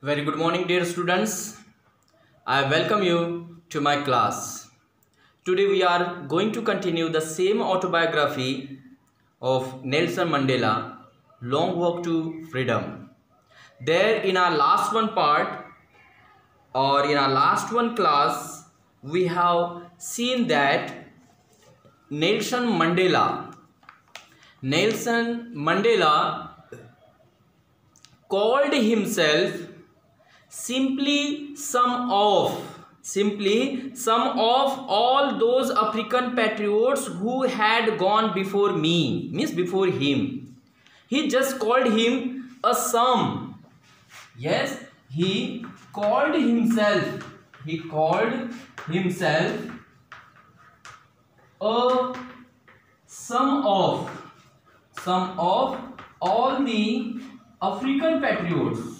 Very good morning, dear students. I welcome you to my class. Today we are going to continue the same autobiography of Nelson Mandela, Long Walk to Freedom. There in our last one part or in our last one class, we have seen that Nelson Mandela called himself simply some of all those African patriots who had gone before me, means before him. He just called him a sum. Yes, he called himself a sum of all the African patriots.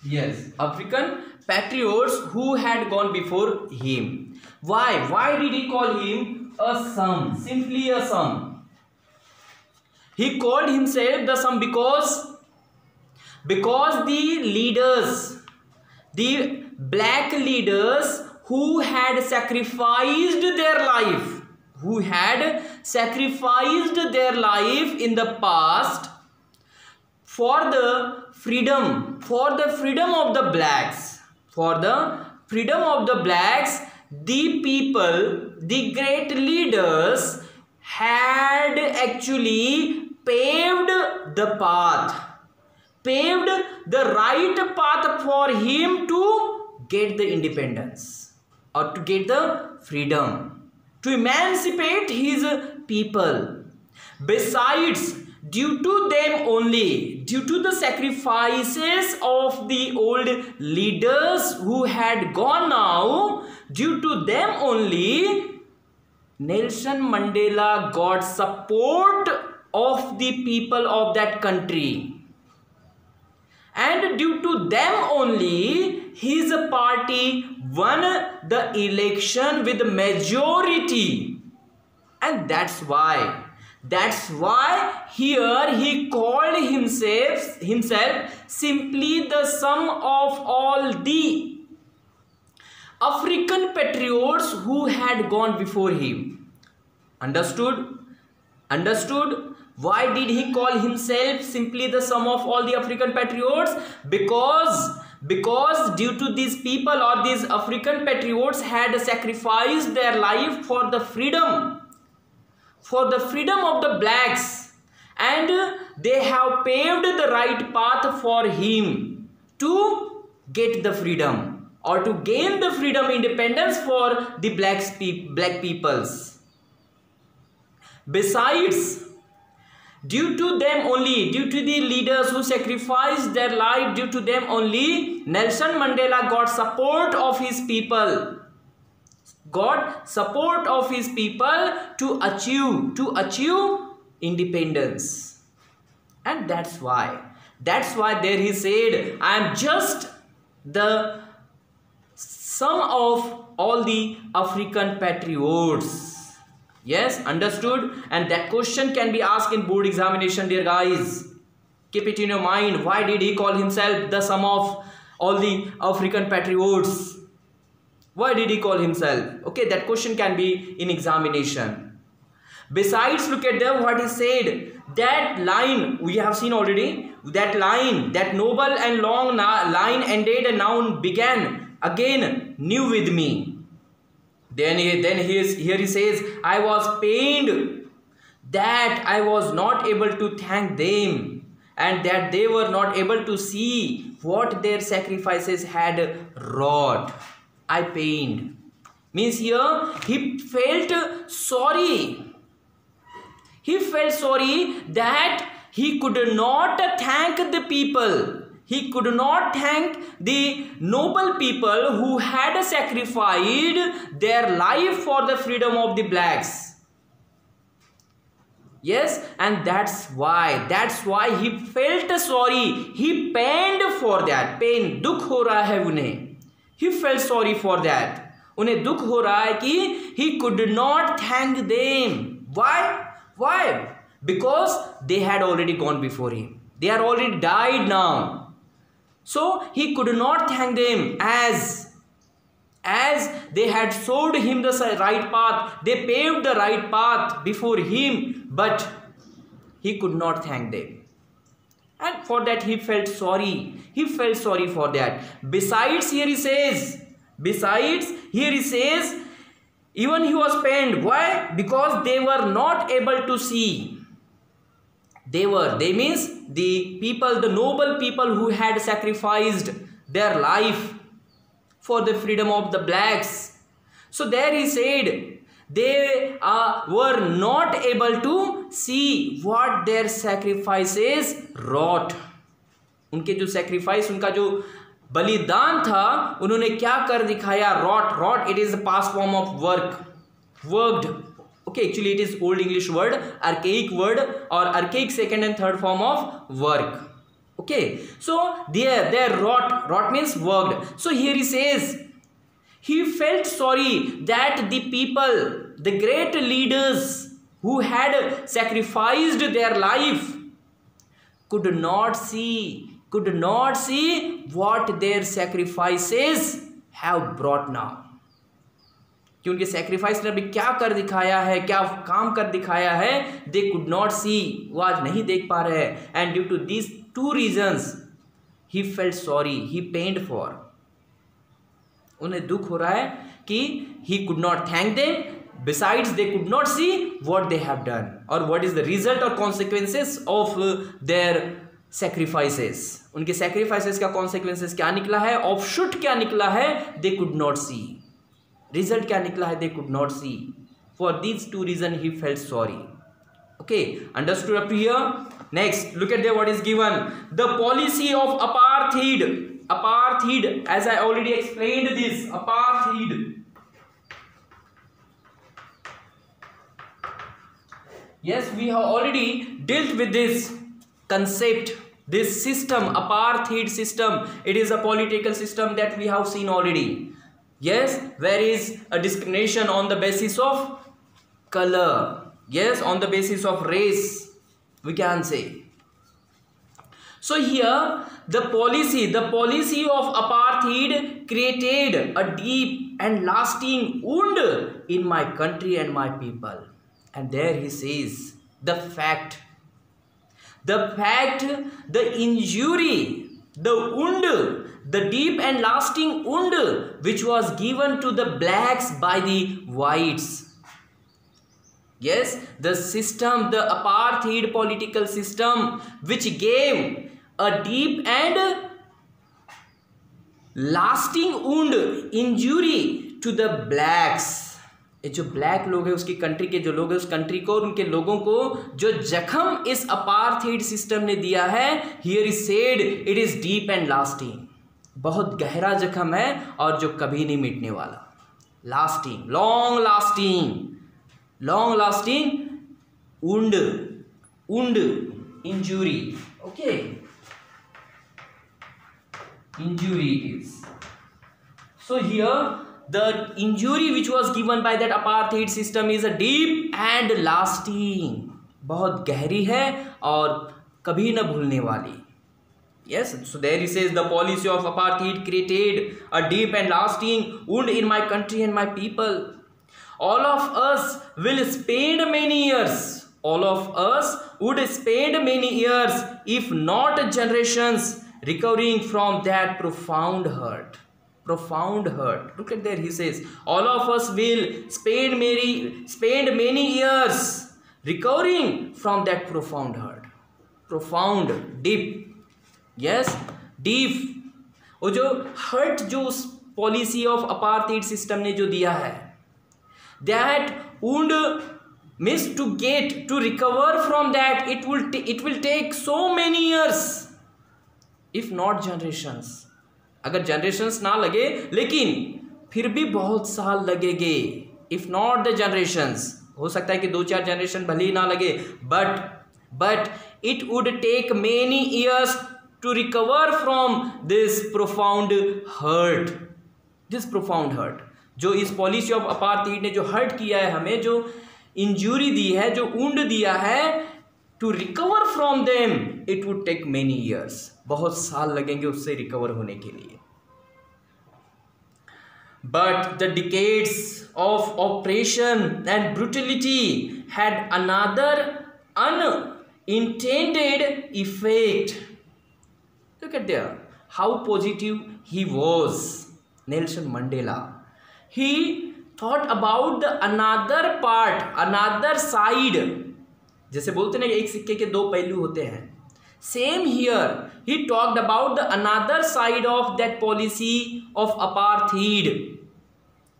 Yes, African patriots who had gone before him. Why? Why did he call him a sum? Simply a sum. He called himself the sum because the leaders, the black leaders who had sacrificed their life, in the past for the freedom of the blacks, the people, the great leaders had actually paved the right path for him to get the independence or to get the freedom, to emancipate his people. Besides, due to the sacrifices of the old leaders who had gone now, due to them only, Nelson Mandela got support of the people of that country. And due to them only, his party won the election with majority. And that's why here he called himself simply the sum of all the African patriots who had gone before him. Understood? Why did he call himself simply the sum of all the African patriots? Because due to these people or these African patriots had sacrificed their life for the freedom of the blacks, and they have paved the right path for him to get the freedom or to gain the freedom, independence for the black peoples. Besides, due to the leaders who sacrificed their life, due to them only, Nelson Mandela got support of his people. To achieve independence. And that's why there he said, I am just the sum of all the African patriots. Yes, understood? And that question can be asked in board examination, dear guys. Keep it in your mind. Why did he call himself the sum of all the African patriots? Why did he call himself? Okay, that question can be in examination. Besides, look at there what he said. That line we have seen already. That line, that noble and long line ended and now began again new with me. Then here he says, I was pained that I was not able to thank them and that they were not able to see what their sacrifices had wrought. I pained. Means here he felt sorry. He felt sorry that he could not thank the people. He could not thank the noble people who had sacrificed their life for the freedom of the blacks. Yes, and that's why he felt sorry. He pained for that. Pain, दुख हो रहा है उन्हें. He felt sorry for that. उन्हें दुख हो रहा है कि he could not thank them. Why? because they had already gone before him. They are already died now. So he could not thank them as they had showed him the right path. They paved the right path before him, but he could not thank them. And for that he felt sorry. He felt sorry for that. Besides, here he says, even he was pained. Why? Because they were not able to see. They means the people, the noble people who had sacrificed their life for the freedom of the blacks. So there he said, they were not able to see what their sacrifices wrought. उनके जो sacrifice, उनका जो बलिदान था, उन्होंने क्या कर दिखाया? Wrought, it is the past form of worked. Okay, actually it is old English word, archaic word, or archaic second and third form of work. Okay, so there wrought means worked. So here he says, he felt sorry that the people, the great leaders who had sacrificed their life could not see what their sacrifices have brought now. कि उनके sacrifice ने अभी क्या कर दिखाया है, क्या काम कर दिखाया है, दे कुड नॉट सी, वो आज नहीं देख पा रहे हैं. And due to this two reasons he felt sorry, he pained for. उन्हें दुख हो रहा है कि he could not thank them, besides they could not see what they have done और व्हाट इज द रिजल्ट और कॉन्सिक्वेंसेस ऑफ देयर सैक्रिफाइसेस. उनके sacrifices का कॉन्सिक्वेंसेस क्या निकला है, ऑफशूट क्या निकला है, they could not see. Result क्या निकला है, they could not see. For these two reason he felt sorry. Okay, understood up to here. Next, look at there what is given. The policy of apartheid, as I already explained this, apartheid. Yes, we have already dealt with this concept, this system, apartheid system. It is a political system that we have seen already. Yes, where is a discrimination on the basis of color. Yes, on the basis of race, we can say. So here the policy of apartheid created a deep and lasting wound in my country and my people. And there he says, the fact, the injury, the wound, the deep and lasting wound which was given to the blacks by the whites. Yes, the system, the apartheid political system which gave a deep and lasting wound, injury to the blacks. ये जो black लोग हैं, उसकी country के जो लोग हैं, उस कंट्री को और उनके लोगों को जो जख्म इस अपार्थाइड सिस्टम ने दिया है, here is said it is deep and lasting. बहुत गहरा जख्म है और जो कभी नहीं मिटने वाला. Lasting, long lasting wound, injury. Okay, injury is. So here the injury which was given by that apartheid system is a deep and lasting. बहुत गहरी है और कभी न भूलने वाली. Yes, so there he says, the policy of apartheid created a deep and lasting wound in my country and my people. All of us will spend many years. All of us would spend many years, if not generations, recovering from that profound hurt. Look at there, he says, all of us will spend many years recovering from that profound hurt. Profound, deep. Yes, deep. वो जो hurt जो उस policy of apartheid system ने जो दिया है, that wound means to recover from that, it will take so many years, if not generations. अगर generations ना लगे, लेकिन फिर भी बहुत साल लगेंगे. इफ नॉट द जनरेशंस, हो सकता है कि 2-4 जनरेशन भले ही ना लगे, but it would take many years to recover from this profound hurt. जो इस पॉलिसी ऑफ अपार्थाइड ने जो हर्ट किया है, हमें जो इंजरी दी है, जो वुंड दिया है, to recover from them, it would take many years. बहुत साल लगेंगे उससे रिकवर होने के लिए. But the decades of oppression and brutality had another unintended effect. Look at there, how positive he was, Nelson Mandela. He thought about the another part, another side. जैसे बोलते ना एक सिक्के के दो पहलू होते हैं. Same here, he talked about the another side of that policy of apartheid.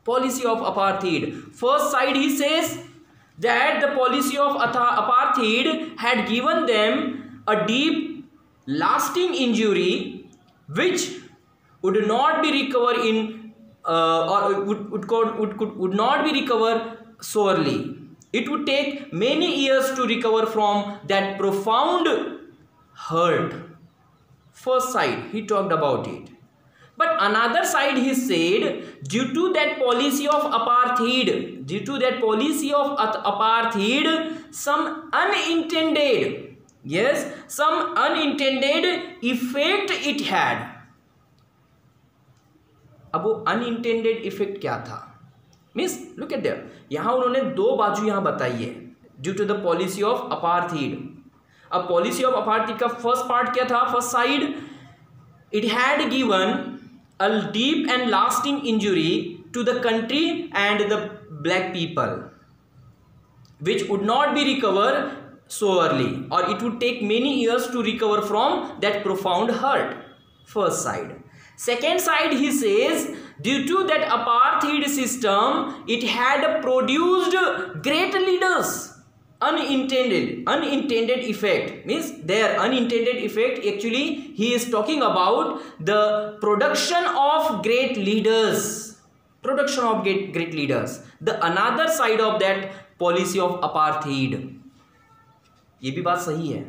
Policy of apartheid. First side, he says that the policy of apartheid had given them a deep, lasting injury which would not be recovered in or would not be recovered surely. It would take many years to recover from that profound hurt. First side, he talked about it. But another side, he said, due to that policy of apartheid, some unintended effect it had. अब वो unintended effect क्या था? Means look at there, यहाँ उन्होंने दो बाजू यहाँ बताई है due to the policy of apartheid. अब पॉलिसी ऑफ अपार्थीड का फर्स्ट पार्ट क्या था? First side, it had given a deep and lasting injury to the country and the black people which would not be recover so early, or it would take many years to recover from that profound hurt. First side. Second side, he says, due to that apartheid system, it had produced great leaders. Unintended effect means their unintended effect. Actually, he is talking about the production of great leaders. Production of great leaders. The another side of that policy of apartheid. ये भी बात सही है.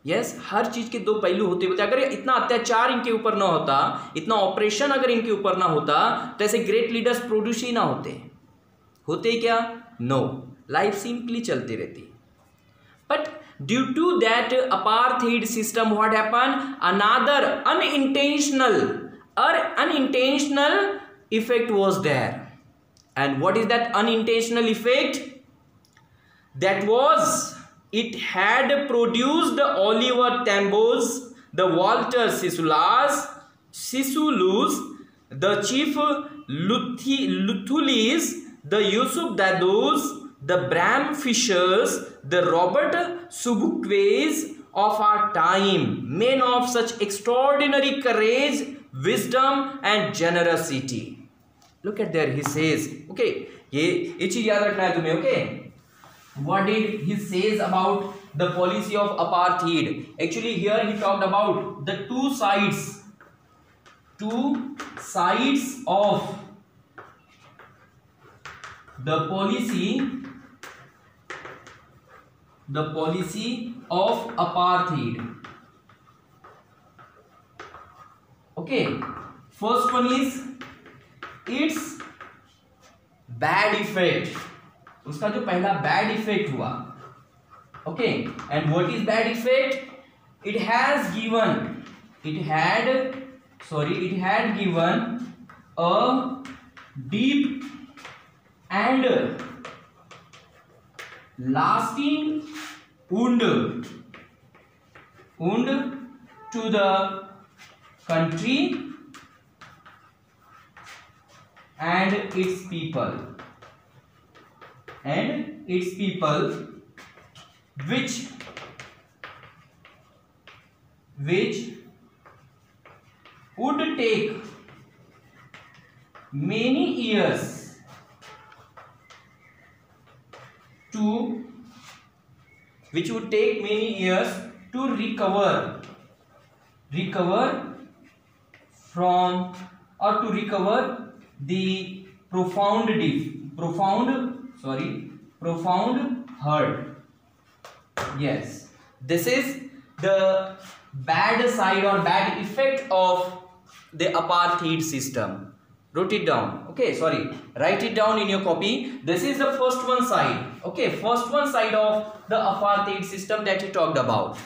Yes, हर चीज के दो पहलू होते होते, अगर इतना अत्याचार इनके ऊपर ना होता, इतना ऑपरेशन अगर इनके ऊपर ना होता, तो ऐसे ग्रेट लीडर्स प्रोड्यूस ही ना होते क्या? नो, लाइफ सिंपली चलती रहती. But due to that apartheid system what happen? Another unintentional effect was there. And what is that unintentional effect? That was, it had produced the Oliver Tambos, the Walter Sisulus, the Chief Luthulis, the Yusuf Dadus, the Bram Fishers, the Robert Sobukwe's of our time, men of such extraordinary courage, wisdom and generosity. Look at there, he says, okay, ये चीज याद रखना है तुम्हें. okay, what did he says about the policy of apartheid? Actually here he talked about the two sides of the policy of apartheid. Okay, first one is its bad effect. उसका जो पहला bad effect हुआ. Okay, and what is bad effect? it had given a deep and lasting wound to the country and its people, which would take many years to recover from, or to recover the profound hurt. Yes, this is the bad side or bad effect of the apartheid system. Wrote it down. Okay, sorry, write it down in your copy. This is the first one side. Okay, first one side of the apartheid system that he talked about.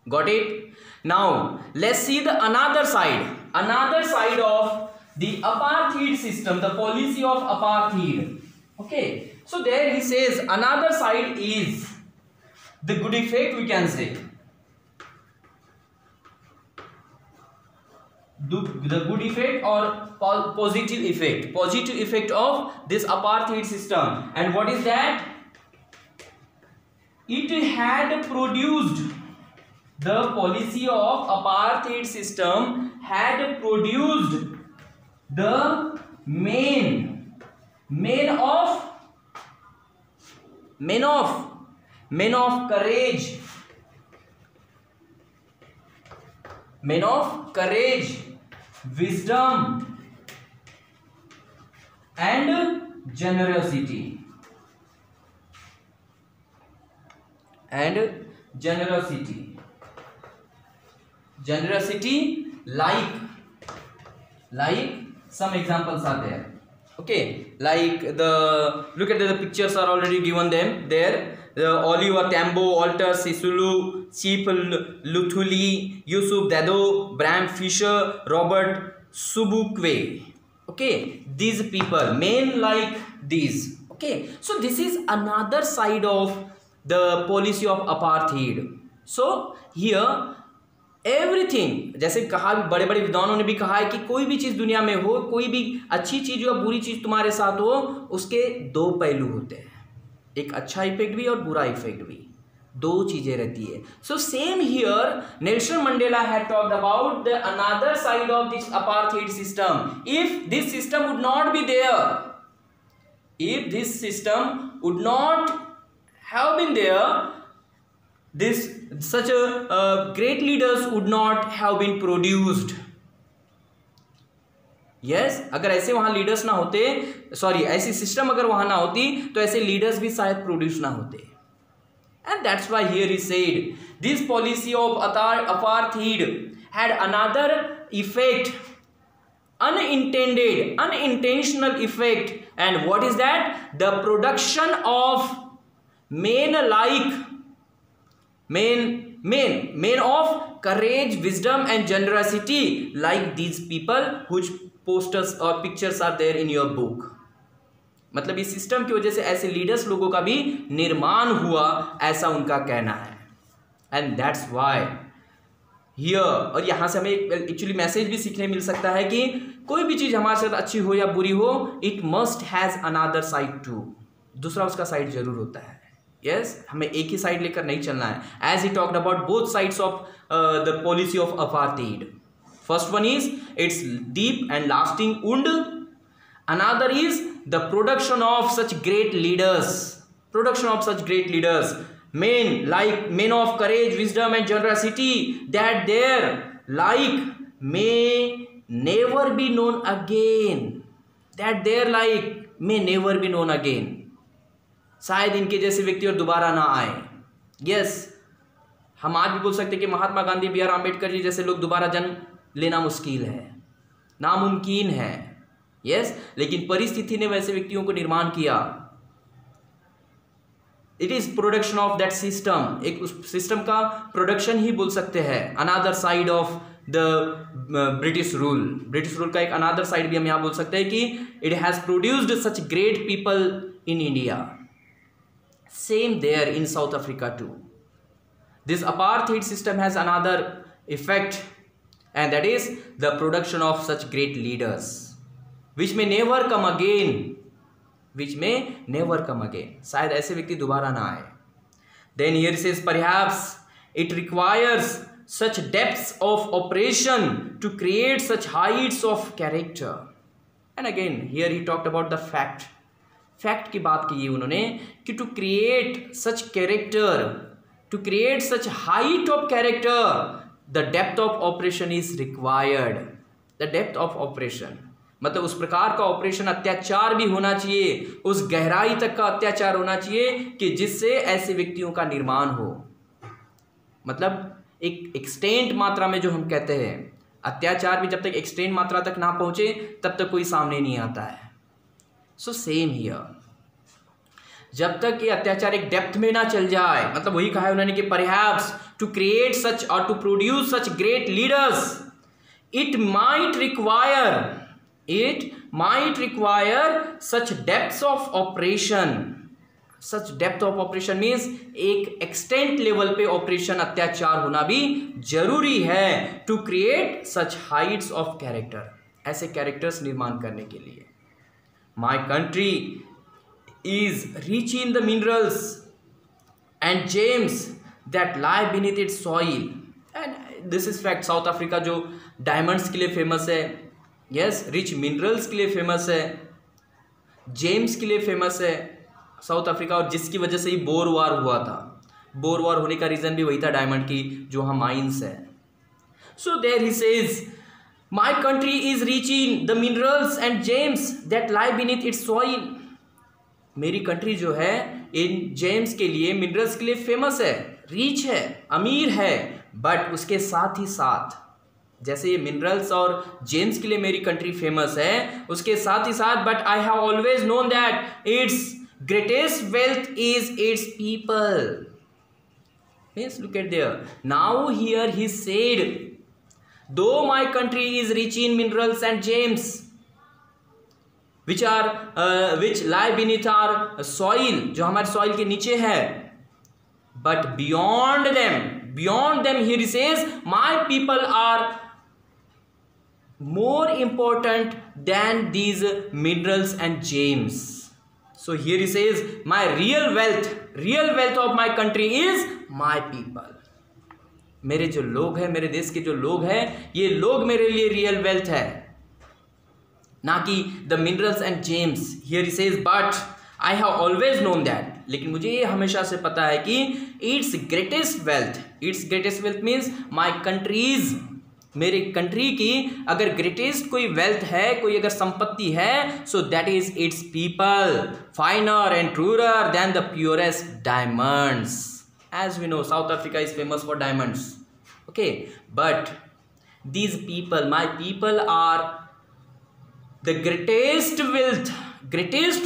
Got it? Now let's see the another side of the apartheid system, the policy of apartheid. Okay, so there he says another side is the good effect, we can say. The good effect or positive effect of this apartheid system. And what is that? It had produced, the policy of apartheid system had produced the men of courage, wisdom and generosity. Like some examples are there. Okay, like look at the pictures are already given them there. Oliver Tambo, Walter Sisulu, Chief Luthuli, Yusuf Dado, Bram Fisher, Robert Sobukwe. Okay, these people, men like these. Okay, so this is another side of the policy of apartheid. So here everything, जैसे कहा बड़े बड़े विद्वानों ने भी कहा है कि कोई भी चीज़ दुनिया में हो, कोई भी अच्छी चीज़ या बुरी चीज़ तुम्हारे साथ हो, उसके दो पहलू होते हैं, एक अच्छा इफेक्ट भी और बुरा इफेक्ट भी, दो चीज़ें रहती है. So same here Nelson Mandela had talked about the another side of this apartheid system. If this system would not be there, if this system would not have been there, such a great leaders would not have been produced. Yes, अगर ऐसे वहां leaders ना होते, sorry ऐसी system अगर वहां ना होती तो ऐसे लीडर्स भी शायद प्रोड्यूस ना होते. And that's why here he said this policy of apartheid had another effect, unintentional effect. And what is that? The production of men of courage, wisdom and generosity, like these people whose posters or pictures are there in your book. मतलब इस system की वजह से ऐसे leaders लोगों का भी निर्माण हुआ, ऐसा उनका कहना है. एंड दैट्स वाई हियर, और यहाँ से हमें एक्चुअली मैसेज भी सीखने मिल सकता है कि कोई भी चीज़ हमारे साथ अच्छी हो या बुरी हो, it must has another side too, दूसरा उसका साइड जरूर होता है. यस, हमें एक ही साइड लेकर नहीं चलना है. As he talked about both sides of the policy of apartheid. First one is its deep and lasting wound, another is the production of such great leaders, men of courage, wisdom and generosity, that their like may never be known again, शायद इनके जैसे व्यक्ति और दोबारा ना आए. Yes, हम आज भी बोल सकते हैं कि महात्मा गांधी, बी आर अम्बेडकर जी जैसे लोग दोबारा जन्म लेना मुश्किल है, नामुमकिन है. यस, लेकिन परिस्थिति ने वैसे व्यक्तियों को निर्माण किया. It is production of that system, एक उस सिस्टम का प्रोडक्शन ही बोल सकते हैं. Another side of the British rule का एक अनदर साइड भी हम यहाँ बोल सकते हैं कि it has produced such great people in India. Same there in South Africa too. This apartheid system has another effect, and that is the production of such great leaders which may never come again, शायद ऐसे व्यक्ति दोबारा ना आए. Then here says perhaps it requires such depths of operation to create such heights of character. And again here he talked about the fact की बात की उन्होंने कि to create such character, to create such height of character, the depth of operation is required. The depth of operation मतलब उस प्रकार का operation, अत्याचार भी होना चाहिए, उस गहराई तक का अत्याचार होना चाहिए कि जिससे ऐसे व्यक्तियों का निर्माण हो. मतलब एक एक्सटेंट मात्रा में, जो हम कहते हैं अत्याचार भी जब तक एक्सटेंट मात्रा तक ना पहुंचे तब तक कोई सामने नहीं आता है. सो सेम हियर, जब तक ये अत्याचार एक डेप्थ में ना चल जाए, मतलब वही कहा है उन्होंने कि परहैप्स टू क्रिएट सच और to produce such great leaders it might require such depths of operation. Such depth of operation means एक एक्सटेंट लेवल पे ऑपरेशन अत्याचार होना भी जरूरी है to create such heights of character, ऐसे कैरेक्टर्स निर्माण करने के लिए। My country is rich in the minerals and gems that lie beneath its soil, and this is fact। South Africa जो डायमंड्स के लिए फेमस है, यस, रिच मिनरल्स के लिए फेमस है, जेम्स के लिए फेमस है साउथ अफ्रीका, और जिसकी वजह से ही बोर वार हुआ था। बोर वार होने का रीज़न भी वही था, डायमंड की जो वहाँ माइंस है। So there he says my country is rich in the minerals and gems that lie beneath its soil. मेरी कंट्री जो है इन जेम्स के लिए, मिनरल्स के लिए फेमस है, रिच है, अमीर है, बट उसके साथ ही साथ, जैसे ये मिनरल्स और जेम्स के लिए मेरी कंट्री फेमस है, उसके साथ ही साथ, but I have always known that its greatest wealth is its people. Means look at there, now here he said though my country is rich in minerals and gems which lie beneath our soil, जो हमारे soil के नीचे है, but beyond them here he says my people are more important than these minerals and gems। so here he says my real wealth of my country is my people। मेरे जो लोग हैं, मेरे देश के जो लोग हैं, ये लोग मेरे लिए रियल वेल्थ है, ना कि the minerals and James. Here he says but I have always known that, लेकिन मुझे ये हमेशा से पता है कि it's greatest wealth means my countries, मेरे कंट्री की अगर ग्रेटेस्ट कोई वेल्थ है, कोई अगर संपत्ति है, so that is its people, finer and truer than the purest diamonds. As we know South Africa is famous for diamonds, okay, but these people, my people are the greatest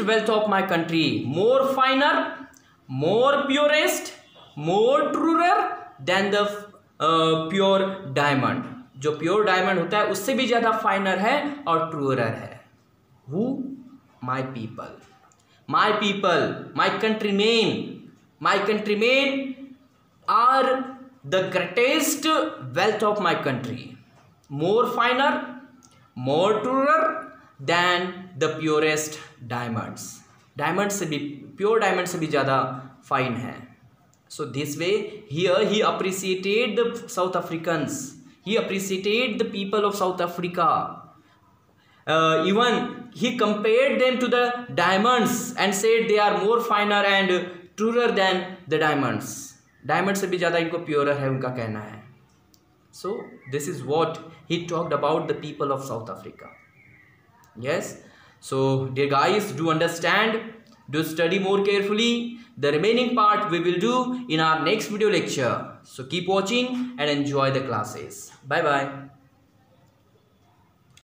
wealth of my country, more finer, more purest, more truer than the pure diamond। जो pure diamond होता है उससे भी ज़्यादा फाइनर है और truer है। Who? My people, my countrymen are the greatest wealth of my country, more finer, more truer than the purest diamonds। Diamond से भी, प्योर डायमंड से भी ज़्यादा फाइन है। So this way here he appreciated the South Africans, he appreciated the people of South Africa, even he compared them to the diamonds and said they are more finer and truer than the diamonds. Diamond से भी ज़्यादा इनको purer है, उनका कहना है। So this is what he talked about the people of South Africa. Yes, so dear guys, do understand, do study more carefully. The remaining part we will do in our next video lecture. So keep watching and enjoy the classes. Bye bye.